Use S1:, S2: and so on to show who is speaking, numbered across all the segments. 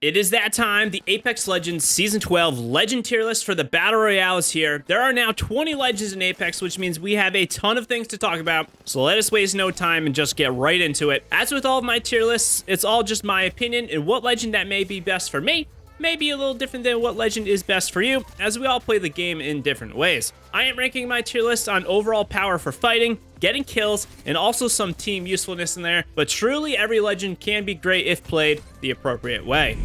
S1: It is that time. The Apex Legends Season 12 Legend tier list for the Battle Royale is here. There are now 20 legends in Apex, which means we have a ton of things to talk about. So let us waste no time and just get right into it. As with all of my tier lists, it's all just my opinion, and what legend that may be best for me may be a little different than what legend is best for you, as we all play the game in different ways. I am ranking my tier list on overall power for fighting, getting kills, and also some team usefulness in there, but truly every legend can be great if played the appropriate way.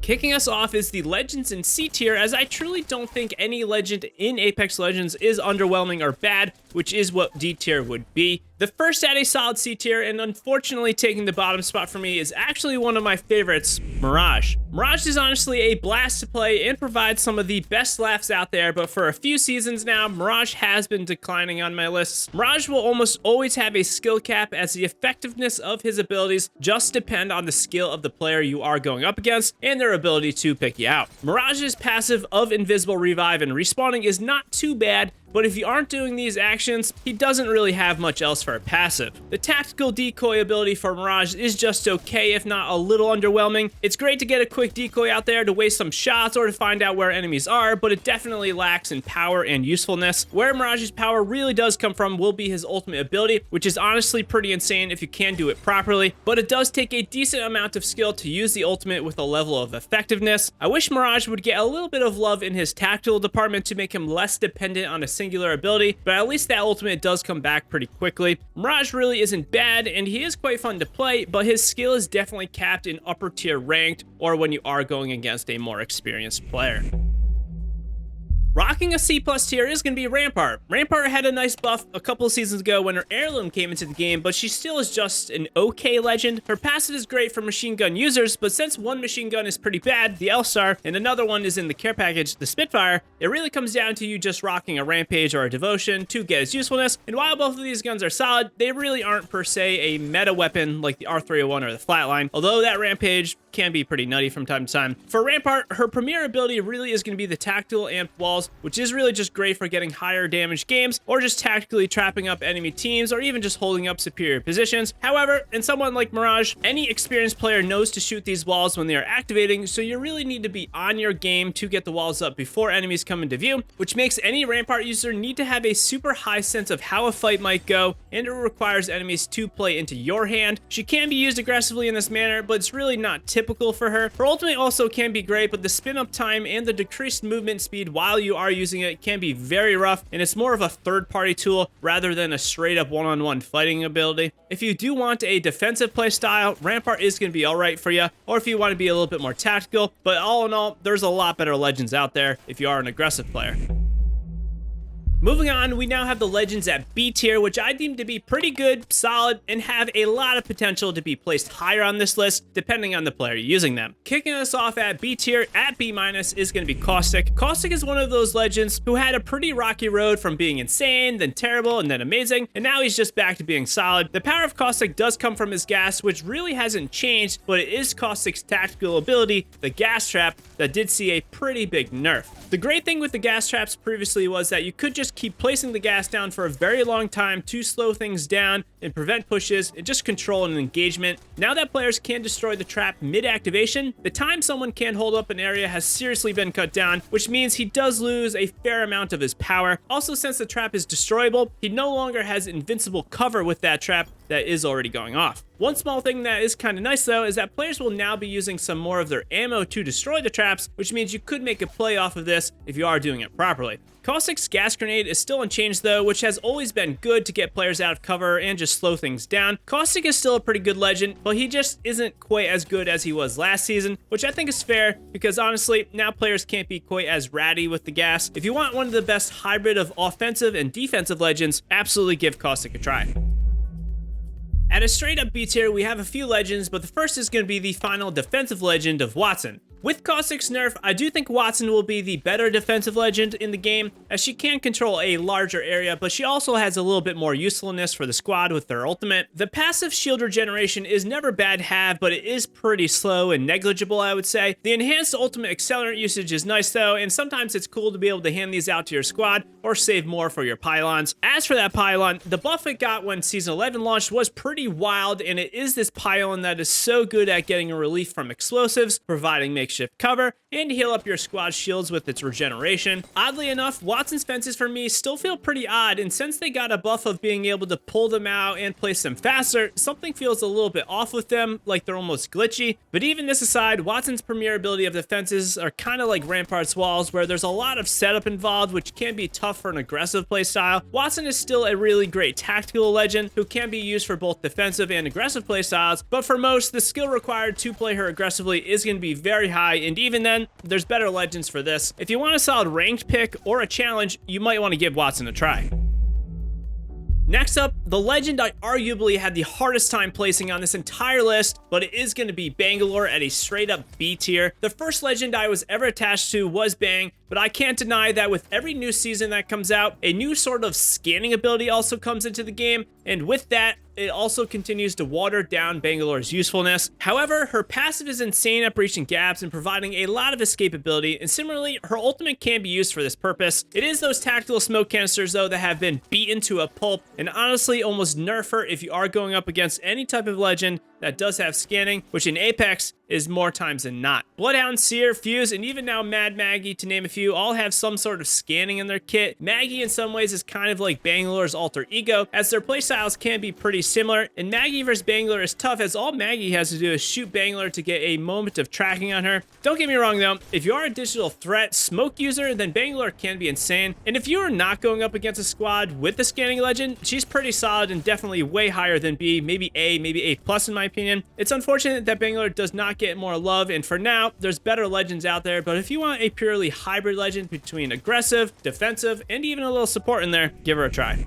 S1: Kicking us off is the Legends in C tier, as I truly don't think any legend in Apex Legends is underwhelming or bad, which is what D tier would be. The first at a solid C tier, and unfortunately taking the bottom spot for me, is actually one of my favorites, Mirage. Mirage is honestly a blast to play and provides some of the best laughs out there, but for a few seasons now, Mirage has been declining on my lists. Mirage will almost always have a skill cap, as the effectiveness of his abilities just depend on the skill of the player you are going up against and their ability to pick you out. Mirage's passive of Invisible Revive and Respawning is not too bad, but if you aren't doing these actions, he doesn't really have much else for a passive. The tactical decoy ability for Mirage is just okay, if not a little underwhelming. It's great to get a quick decoy out there to waste some shots or to find out where enemies are, but it definitely lacks in power and usefulness. Where Mirage's power really does come from will be his ultimate ability, which is honestly pretty insane if you can do it properly, but it does take a decent amount of skill to use the ultimate with a level of effectiveness. I wish Mirage would get a little bit of love in his tactical department to make him less dependent on a singular ability, but at least that ultimate does come back pretty quickly. Mirage really isn't bad, and he is quite fun to play, but his skill is definitely capped in upper tier ranked, or when you are going against a more experienced player. Rocking a C+ tier is going to be Rampart. Rampart had a nice buff a couple of seasons ago when her heirloom came into the game, but she still is just an okay legend. Her passive is great for machine gun users, but since one machine gun is pretty bad, the L-Star, and another one is in the care package, the Spitfire, it really comes down to you just rocking a Rampage or a Devotion to get its usefulness, and while both of these guns are solid, they really aren't per se a meta weapon like the R301 or the Flatline, although that Rampage can be pretty nutty from time to time. For Rampart, her premier ability really is going to be the tactical amped walls, which is really just great for getting higher damage games, or just tactically trapping up enemy teams, or even just holding up superior positions. However, in someone like Mirage, any experienced player knows to shoot these walls when they are activating, so you really need to be on your game to get the walls up before enemies come into view, which makes any Rampart user need to have a super high sense of how a fight might go, and it requires enemies to play into your hand. She can be used aggressively in this manner, but it's really not typical for her. Her ultimate also can be great, but the spin up time and the decreased movement speed while you are using it can be very rough, and it's more of a third-party tool rather than a straight-up one-on-one fighting ability. If you do want a defensive play style, Rampart is going to be alright for you, or if you want to be a little bit more tactical, but all in all, there's a lot better legends out there if you are an aggressive player. Moving on, we now have the legends at B tier, which I deem to be pretty good, solid, and have a lot of potential to be placed higher on this list, depending on the player using them. Kicking us off at B tier, at B- is going to be Caustic. Caustic is one of those legends who had a pretty rocky road from being insane, then terrible, and then amazing, and now he's just back to being solid. The power of Caustic does come from his gas, which really hasn't changed, but it is Caustic's tactical ability, the gas trap, that did see a pretty big nerf. The great thing with the gas traps previously was that you could just keep placing the gas down for a very long time to slow things down and prevent pushes and just control an engagement. Now that players can destroy the trap mid-activation, the time someone can hold up an area has seriously been cut down, which means he does lose a fair amount of his power. Also, since the trap is destroyable, he no longer has invincible cover with that trap that is already going off. One small thing that is kind of nice though is that players will now be using some more of their ammo to destroy the traps, which means you could make a play off of this if you are doing it properly. Caustic's gas grenade is still unchanged though, which has always been good to get players out of cover and just slow things down. Caustic is still a pretty good legend, but he just isn't quite as good as he was last season, which I think is fair because honestly, now players can't be quite as ratty with the gas. If you want one of the best hybrid of offensive and defensive legends, absolutely give Caustic a try. At a straight up B tier, we have a few legends, but the first is going to be the final defensive legend of Wattson. With Caustic's nerf, I do think Wattson will be the better defensive legend in the game, as she can control a larger area, but she also has a little bit more usefulness for the squad with her ultimate. The passive shield regeneration is never bad to have, but it is pretty slow and negligible, I would say. The enhanced ultimate accelerant usage is nice though, and sometimes it's cool to be able to hand these out to your squad or save more for your pylons. As for that pylon, the buff it got when Season 11 launched was pretty wild, and it is this pylon that is so good at getting a relief from explosives, providing makeshift cover, and heal up your squad shields with its regeneration. Oddly enough, Wattson's fences for me still feel pretty odd, and since they got a buff of being able to pull them out and place them faster, something feels a little bit off with them, like they're almost glitchy. But even this aside, Wattson's premier ability of the fences are kind of like Rampart's walls, where there's a lot of setup involved, which can be tough for an aggressive playstyle. Wattson is still a really great tactical legend who can be used for both defensive and aggressive playstyles, but for most, the skill required to play her aggressively is going to be very high, and even then, there's better legends for this. If you want a solid ranked pick or a challenge, you might want to give Wattson a try. Next up, the legend I arguably had the hardest time placing on this entire list, but it is going to be Bangalore at a straight up B tier. The first legend I was ever attached to was Bang, but I can't deny that with every new season that comes out, a new sort of scanning ability also comes into the game, and with that, it also continues to water down Bangalore's usefulness. However, her passive is insane at breaching gaps and providing a lot of escapability, and similarly, her ultimate can be used for this purpose. It is those tactical smoke canisters though that have been beaten to a pulp, and honestly almost nerf her if you are going up against any type of legend that does have scanning, which in Apex is more times than not. Bloodhound, Seer, Fuse, and even now Mad Maggie, to name a few, all have some sort of scanning in their kit. Maggie in some ways is kind of like Bangalore's alter ego, as their playstyles can be pretty similar, and Maggie versus Bangalore is tough, as all Maggie has to do is shoot Bangalore to get a moment of tracking on her. Don't get me wrong though, if you are a digital threat smoke user, then Bangalore can be insane, and if you are not going up against a squad with the scanning legend, she's pretty solid and definitely way higher than B, maybe A, maybe A+ in my opinion. It's unfortunate that Bangalore does not get more love, and for now, there's better legends out there, but if you want a purely hybrid legend between aggressive, defensive, and even a little support in there, give her a try.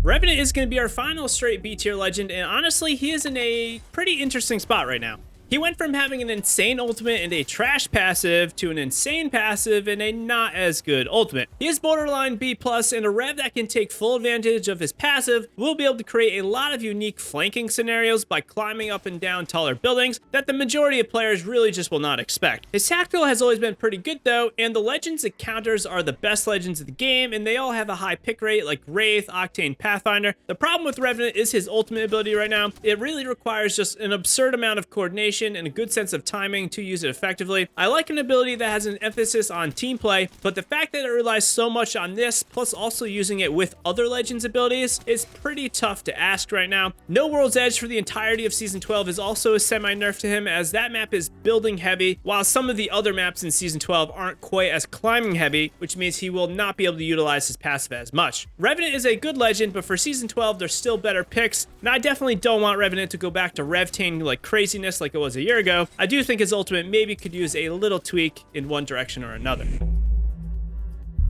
S1: Revenant is going to be our final straight B tier legend, and honestly, he is in a pretty interesting spot right now. He went from having an insane ultimate and a trash passive to an insane passive and a not as good ultimate. He is borderline B+, and a Rev that can take full advantage of his passive will be able to create a lot of unique flanking scenarios by climbing up and down taller buildings that the majority of players really just will not expect. His tactical has always been pretty good though, and the legends it counters are the best legends of the game, and they all have a high pick rate like Wraith, Octane, Pathfinder. The problem with Revenant is his ultimate ability right now. It really requires just an absurd amount of coordination and a good sense of timing to use it effectively. I like an ability that has an emphasis on team play, but the fact that it relies so much on this, plus also using it with other legends abilities, is pretty tough to ask right now. No World's Edge for the entirety of Season 12 is also a semi-nerf to him, as that map is building heavy, while some of the other maps in Season 12 aren't quite as climbing heavy, which means he will not be able to utilize his passive as much. Revenant is a good legend, but for Season 12, there's still better picks, and I definitely don't want Revenant to go back to Revtain like craziness like it was a year ago. I do think his ultimate maybe could use a little tweak in one direction or another.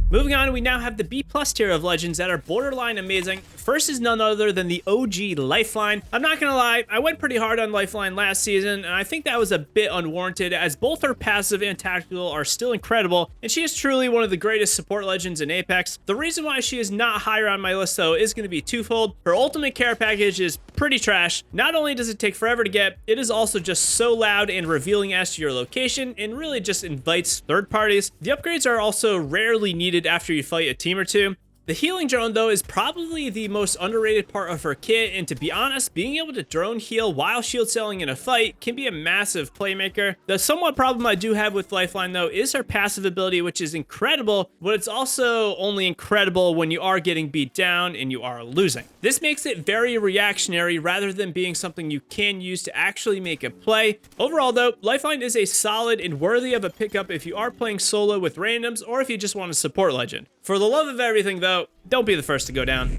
S1: Moving on, we now have the B+ tier of legends that are borderline amazing. First is none other than the OG Lifeline. I'm not gonna lie, I went pretty hard on Lifeline last season, and I think that was a bit unwarranted, as both her passive and tactical are still incredible, and she is truly one of the greatest support legends in Apex. The reason why she is not higher on my list though is gonna be twofold. Her ultimate care package is pretty trash. Not only does it take forever to get, it is also just so loud and revealing as to your location, and really just invites third parties. The upgrades are also rarely needed after you fight a team or two. The healing drone though is probably the most underrated part of her kit, and to be honest, being able to drone heal while shield selling in a fight can be a massive playmaker. The somewhat problem I do have with Lifeline though is her passive ability, which is incredible, but it's also only incredible when you are getting beat down and you are losing. This makes it very reactionary rather than being something you can use to actually make a play. Overall though, Lifeline is a solid and worthy of a pickup if you are playing solo with randoms or if you just want a support legend. For the love of everything though, don't be the first to go down.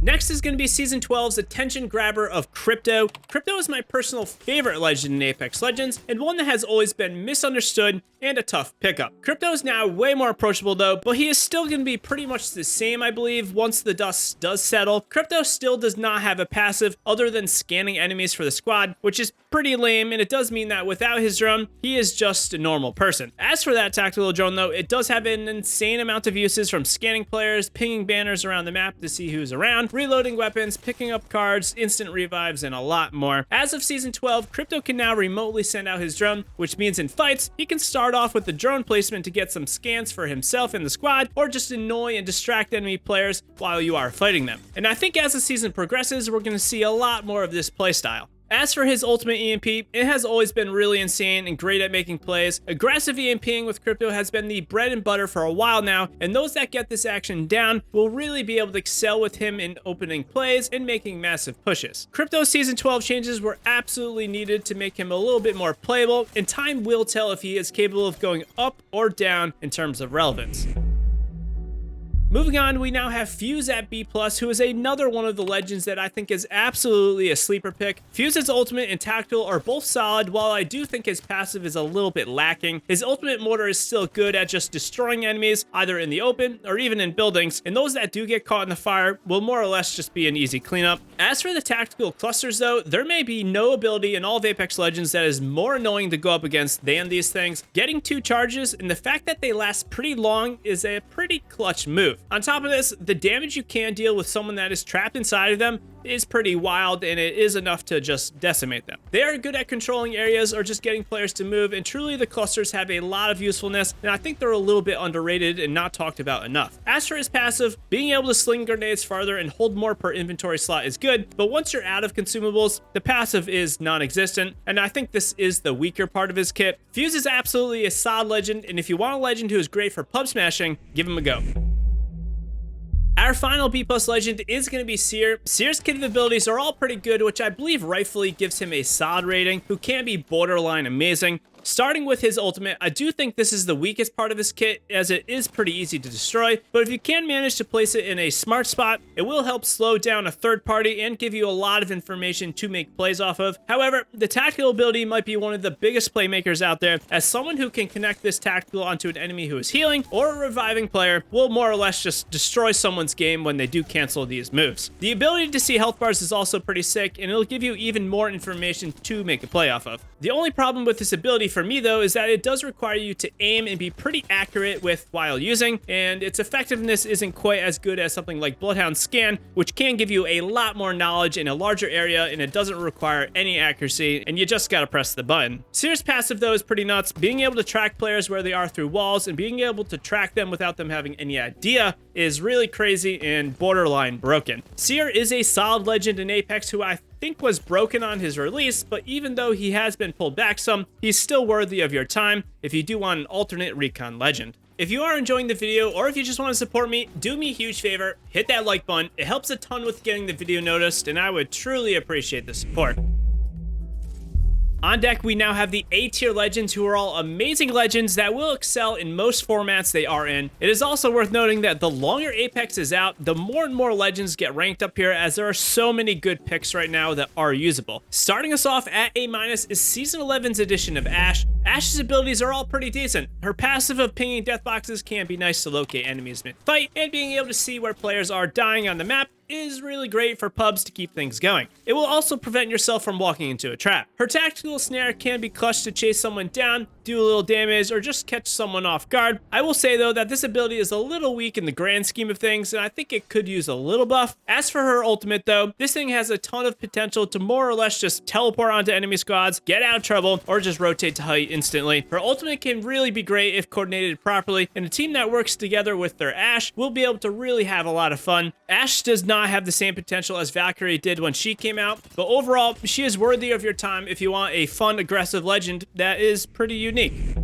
S1: Next is going to be Season 12's attention grabber of Crypto. Crypto is my personal favorite legend in Apex Legends, and one that has always been misunderstood and a tough pickup. Crypto is now way more approachable though, but he is still going to be pretty much the same, I believe, once the dust does settle. Crypto still does not have a passive other than scanning enemies for the squad, which is pretty lame, and it does mean that without his drone, he is just a normal person. As for that tactical drone though, it does have an insane amount of uses, from scanning players, pinging banners around the map to see who's around, reloading weapons, picking up cards, instant revives, and a lot more. As of Season 12, Crypto can now remotely send out his drone, which means in fights, he can start off with the drone placement to get some scans for himself and the squad, or just annoy and distract enemy players while you are fighting them. And I think as the season progresses, we're going to see a lot more of this playstyle. As for his ultimate EMP, it has always been really insane and great at making plays. Aggressive EMPing with Crypto has been the bread and butter for a while now, and those that get this action down will really be able to excel with him in opening plays and making massive pushes. Crypto's Season 12 changes were absolutely needed to make him a little bit more playable, and time will tell if he is capable of going up or down in terms of relevance. Moving on, we now have Fuse at B+, who is another one of the legends that I think is absolutely a sleeper pick. Fuse's ultimate and tactical are both solid, while I do think his passive is a little bit lacking. His ultimate mortar is still good at just destroying enemies, either in the open or even in buildings, and those that do get caught in the fire will more or less just be an easy cleanup. As for the tactical clusters though, there may be no ability in all of Apex Legends that is more annoying to go up against than these things. Getting 2 charges and the fact that they last pretty long is a pretty clutch move. On top of this, the damage you can deal with someone that is trapped inside of them is pretty wild, and it is enough to just decimate them. They are good at controlling areas or just getting players to move, and truly the clusters have a lot of usefulness, and I think they're a little bit underrated and not talked about enough. As for his passive, being able to sling grenades farther and hold more per inventory slot is good, but once you're out of consumables, the passive is non-existent, and I think this is the weaker part of his kit. Fuse is absolutely a solid legend, and if you want a legend who is great for pub smashing, give him a go. Our final B+ legend is going to be Seer. Seer's kit abilities are all pretty good, which I believe rightfully gives him a solid rating, who can be borderline amazing. Starting with his ultimate, I do think this is the weakest part of his kit, as it is pretty easy to destroy, but if you can manage to place it in a smart spot, it will help slow down a third party and give you a lot of information to make plays off of. However, the tactical ability might be one of the biggest playmakers out there, as someone who can connect this tactical onto an enemy who is healing or a reviving player will more or less just destroy someone's game when they do cancel these moves. The ability to see health bars is also pretty sick, and it'll give you even more information to make a play off of. The only problem with this ability for me though is that it does require you to aim and be pretty accurate with while using, and its effectiveness isn't quite as good as something like Bloodhound Scan, which can give you a lot more knowledge in a larger area, and it doesn't require any accuracy, and you just gotta press the button. Seer's passive though is pretty nuts. Being able to track players where they are through walls and being able to track them without them having any idea is really crazy and borderline broken. Seer is a solid legend in Apex who I think was broken on his release, but even though he has been pulled back some, he's still worthy of your time if you do want an alternate recon legend. If you are enjoying the video, or if you just want to support me, do me a huge favor, hit that like button. It helps a ton with getting the video noticed, and I would truly appreciate the support. On deck, we now have the A-tier legends, who are all amazing legends that will excel in most formats they are in. It is also worth noting that the longer Apex is out, the more and more legends get ranked up here, as there are so many good picks right now that are usable. Starting us off at A- is Season 11's edition of Ashe. Ashe's abilities are all pretty decent. Her passive of pinging death boxes can be nice to locate enemies mid-fight, and being able to see where players are dying on the map is really great for pubs to keep things going. It will also prevent yourself from walking into a trap. Her tactical snare can be clutched to chase someone down, do a little damage, or just catch someone off guard. I will say though that this ability is a little weak in the grand scheme of things, and I think it could use a little buff. As for her ultimate though, this thing has a ton of potential to more or less just teleport onto enemy squads, get out of trouble, or just rotate to height instantly. Her ultimate can really be great if coordinated properly, and a team that works together with their Ashe will be able to really have a lot of fun. Ashe does not have the same potential as Valkyrie did when she came out, but overall, she is worthy of your time if you want a fun, aggressive legend that is pretty unique.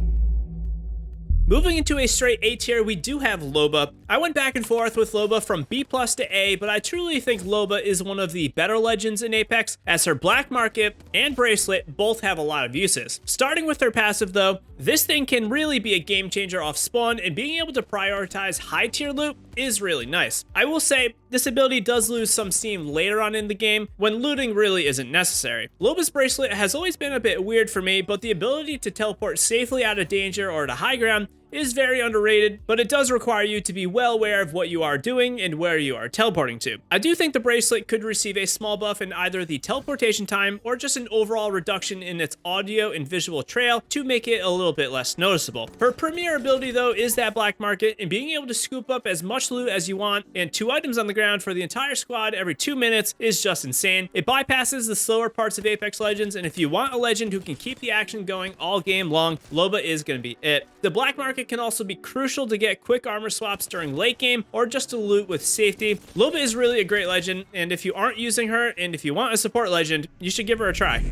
S1: Moving into a straight A tier, we do have Loba. I went back and forth with Loba from B+ to A, but I truly think Loba is one of the better legends in Apex, as her Black Market and Bracelet both have a lot of uses. Starting with her passive though, this thing can really be a game changer off spawn, and being able to prioritize high tier loot is really nice. I will say, this ability does lose some steam later on in the game when looting really isn't necessary. Loba's bracelet has always been a bit weird for me, but the ability to teleport safely out of danger or to high ground is very underrated, but it does require you to be well aware of what you are doing and where you are teleporting to. I do think the bracelet could receive a small buff in either the teleportation time or just an overall reduction in its audio and visual trail to make it a little bit less noticeable. Her premier ability though is that black market, and being able to scoop up as much loot as you want and 2 items on the ground for the entire squad every 2 minutes is just insane. It bypasses the slower parts of Apex Legends, and if you want a legend who can keep the action going all game long, Loba is going to be it. The black market can also be crucial to get quick armor swaps during late game or just to loot with safety. Loba is really a great legend, and if you aren't using her and if you want a support legend, you should give her a try.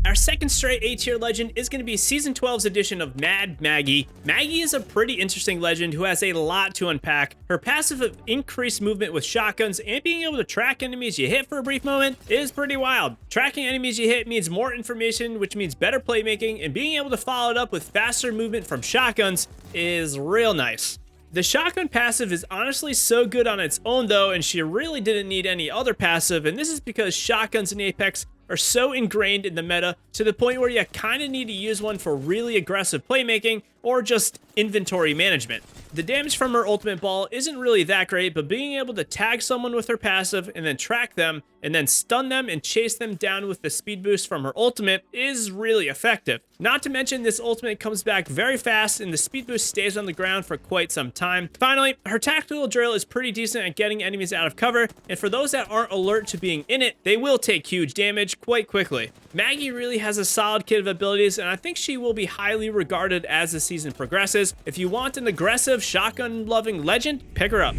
S1: Our second straight A-tier legend is going to be Season 12's edition of Mad Maggie. Maggie is a pretty interesting legend who has a lot to unpack. Her passive of increased movement with shotguns and being able to track enemies you hit for a brief moment is pretty wild. Tracking enemies you hit means more information, which means better playmaking, and being able to follow it up with faster movement from shotguns is real nice. The shotgun passive is honestly so good on its own though, and she really didn't need any other passive, and this is because shotguns in Apex are so ingrained in the meta to the point where you kind of need to use one for really aggressive playmaking or just inventory management. The damage from her ultimate ball isn't really that great, but being able to tag someone with her passive and then track them and then stun them and chase them down with the speed boost from her ultimate is really effective. Not to mention this ultimate comes back very fast and the speed boost stays on the ground for quite some time. Finally, her tactical drill is pretty decent at getting enemies out of cover, and for those that aren't alert to being in it, they will take huge damage quite quickly. Maggie really has a solid kit of abilities, and I think she will be highly regarded as the season progresses. If you want an aggressive, shotgun-loving legend, pick her up.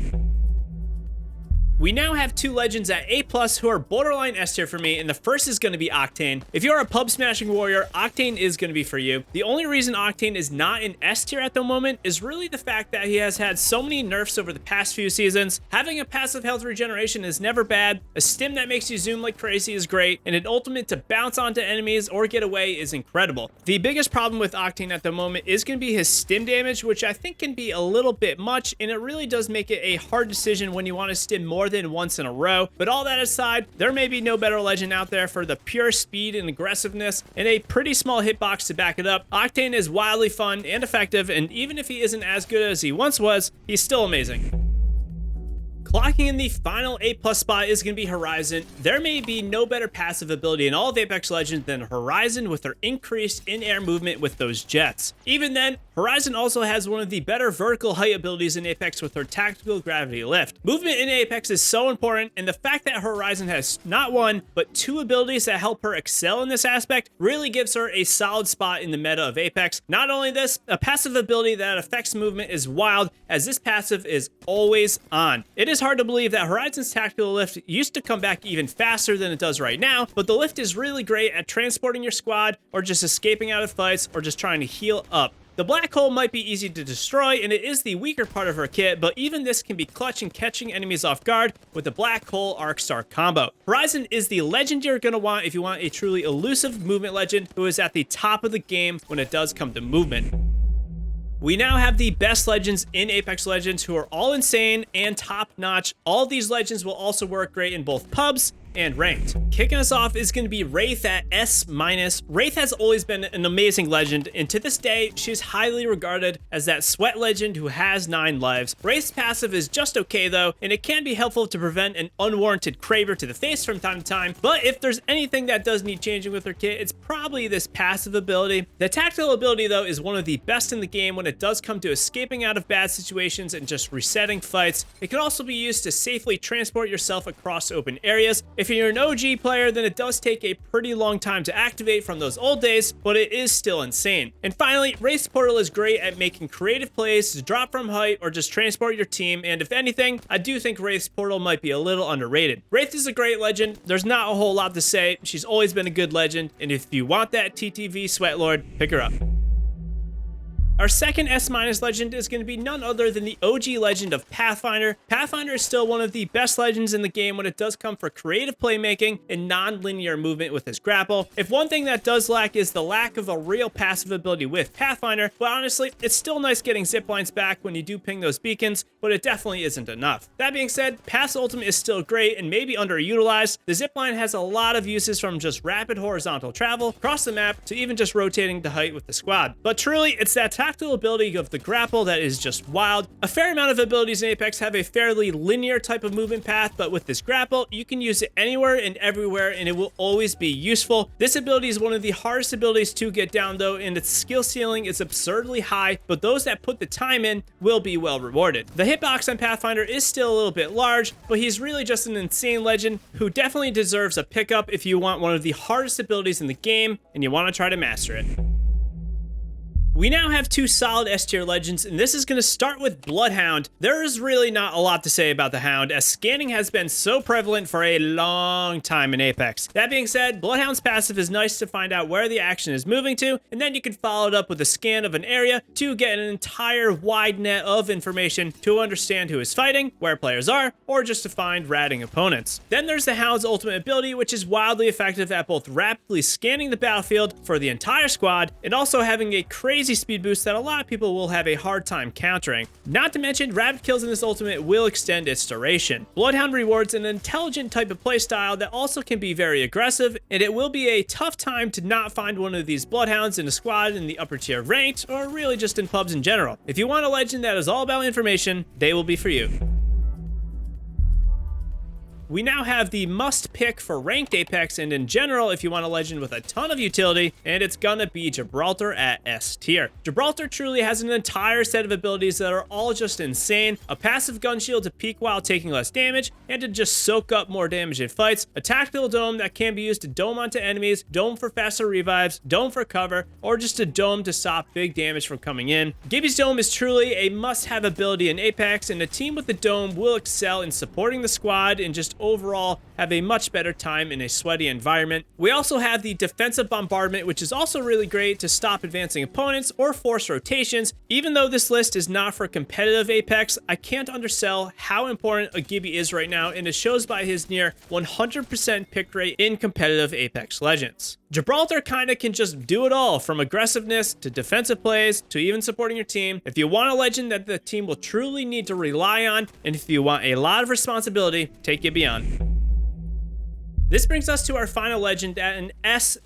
S1: We now have 2 legends at A+ who are borderline S tier for me, and the first is going to be Octane. If you're a pub smashing warrior, Octane is going to be for you. The only reason Octane is not in S tier at the moment is really the fact that he has had so many nerfs over the past few seasons. Having a passive health regeneration is never bad, a stim that makes you zoom like crazy is great, and an ultimate to bounce onto enemies or get away is incredible. The biggest problem with Octane at the moment is going to be his stim damage, which I think can be a little bit much, and it really does make it a hard decision when you want to stim more than once in a row. But all that aside, there may be no better legend out there for the pure speed and aggressiveness and a pretty small hitbox to back it up. Octane is wildly fun and effective, and even if he isn't as good as he once was, he's still amazing. Clocking in the final A+ spot is going to be Horizon. There may be no better passive ability in all of Apex Legends than Horizon with her increased in-air movement with those jets. Even then, Horizon also has one of the better vertical height abilities in Apex with her tactical gravity lift. Movement in Apex is so important, and the fact that Horizon has not one, but 2 abilities that help her excel in this aspect really gives her a solid spot in the meta of Apex. Not only this, a passive ability that affects movement is wild, as this passive is always on. It is hard to believe that Horizon's tactical lift used to come back even faster than it does right now, but the lift is really great at transporting your squad or just escaping out of fights or just trying to heal up. The black hole might be easy to destroy, and it is the weaker part of her kit, but even this can be clutch in catching enemies off guard with the black hole arc star combo. Horizon is the legend you're going to want if you want a truly elusive movement legend who is at the top of the game when it does come to movement. We now have the best legends in Apex Legends who are all insane and top-notch. All of these legends will also work great in both pubs and ranked. Kicking us off is going to be Wraith at S-. Wraith has always been an amazing legend, and to this day, she's highly regarded as that sweat legend who has 9 lives. Wraith's passive is just okay though, and it can be helpful to prevent an unwarranted craver to the face from time to time, but if there's anything that does need changing with her kit, it's probably this passive ability. The tactical ability though is one of the best in the game when it does come to escaping out of bad situations and just resetting fights. It can also be used to safely transport yourself across open areas. If you're an OG player, then it does take a pretty long time to activate from those old days, but it is still insane. And finally, Wraith's Portal is great at making creative plays to drop from height or just transport your team, and if anything, I do think Wraith's Portal might be a little underrated. Wraith is a great legend. There's not a whole lot to say. She's always been a good legend, and if you want that TTV Sweat Lord, pick her up. Our second S- legend is going to be none other than the OG legend of Pathfinder. Pathfinder is still one of the best legends in the game when it does come for creative playmaking and non-linear movement with his grapple. If one thing that does lack is the lack of a real passive ability with Pathfinder, but honestly, it's still nice getting ziplines back when you do ping those beacons, but it definitely isn't enough. That being said, Path's ultimate is still great and maybe underutilized. The zipline has a lot of uses from just rapid horizontal travel across the map to even just rotating to height with the squad. But truly, it's that tactical ability of the grapple that is just wild. A fair amount of abilities in Apex have a fairly linear type of movement path, but with this grapple, you can use it anywhere and everywhere and it will always be useful. This ability is one of the hardest abilities to get down though, and its skill ceiling is absurdly high, but those that put the time in will be well rewarded. The hitbox on Pathfinder is still a little bit large, but he's really just an insane legend who definitely deserves a pickup if you want one of the hardest abilities in the game and you want to try to master it. We now have two solid S-tier legends, and this is going to start with Bloodhound. There is really not a lot to say about the Hound, as scanning has been so prevalent for a long time in Apex. That being said, Bloodhound's passive is nice to find out where the action is moving to, and then you can follow it up with a scan of an area to get an entire wide net of information to understand who is fighting, where players are, or just to find ratting opponents. Then there's the Hound's ultimate ability, which is wildly effective at both rapidly scanning the battlefield for the entire squad, and also having a crazy speed boost that a lot of people will have a hard time countering. Not to mention, rapid kills in this ultimate will extend its duration. Bloodhound rewards an intelligent type of playstyle that also can be very aggressive, and it will be a tough time to not find one of these Bloodhounds in a squad in the upper tier ranked, or really just in pubs in general. If you want a legend that is all about information, they will be for you. We now have the must pick for ranked Apex and in general if you want a legend with a ton of utility, and it's gonna be Gibraltar at S tier. Gibraltar truly has an entire set of abilities that are all just insane. A passive gun shield to peek while taking less damage and to just soak up more damage in fights. A tactical dome that can be used to dome onto enemies, dome for faster revives, dome for cover, or just a dome to stop big damage from coming in. Gibby's dome is truly a must-have ability in Apex, and a team with the dome will excel in supporting the squad and just overall have a much better time in a sweaty environment. We also have the defensive bombardment, which is also really great to stop advancing opponents or force rotations. Even though this list is not for competitive Apex, I can't undersell how important a Gibby is right now, and it shows by his near 100% pick rate in competitive Apex Legends. Gibraltar kinda can just do it all, from aggressiveness to defensive plays to even supporting your team. If you want a legend that the team will truly need to rely on, and if you want a lot of responsibility, take Gibby on. This brings us to our final legend at an S+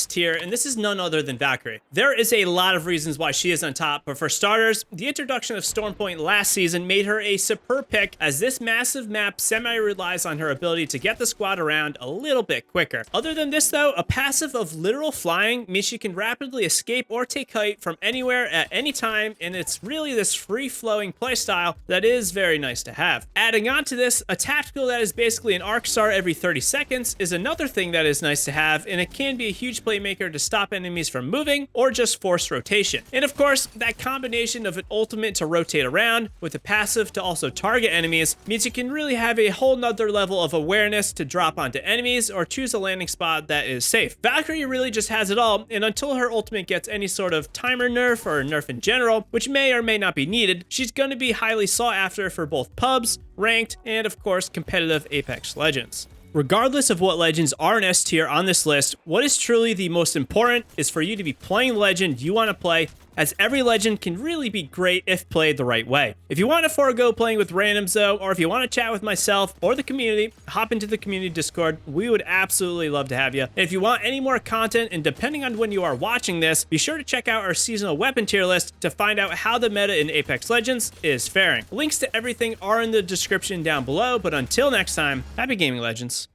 S1: tier, and this is none other than Valkyrie. There is a lot of reasons why she is on top, but for starters, the introduction of Stormpoint last season made her a superb pick, as this massive map semi-relies on her ability to get the squad around a little bit quicker. Other than this though, a passive of literal flying means she can rapidly escape or take height from anywhere at any time, and it's really this free-flowing playstyle that is very nice to have. Adding on to this, a tactical that is basically an arc star every 30 seconds is another thing that is nice to have, and it can be a huge playmaker to stop enemies from moving or just force rotation. And of course, that combination of an ultimate to rotate around with a passive to also target enemies means you can really have a whole nother level of awareness to drop onto enemies or choose a landing spot that is safe. Valkyrie really just has it all, and until her ultimate gets any sort of timer nerf or nerf in general, which may or may not be needed, she's going to be highly sought after for both pubs, ranked, and of course competitive Apex Legends. Regardless of what legends are in S tier on this list, what is truly the most important is for you to be playing the legend you want to play, as every legend can really be great if played the right way. If you want to forego playing with randoms though, or if you want to chat with myself or the community, hop into the community Discord. We would absolutely love to have you. And if you want any more content, and depending on when you are watching this, be sure to check out our seasonal weapon tier list to find out how the meta in Apex Legends is faring. Links to everything are in the description down below, but until next time, happy gaming, legends.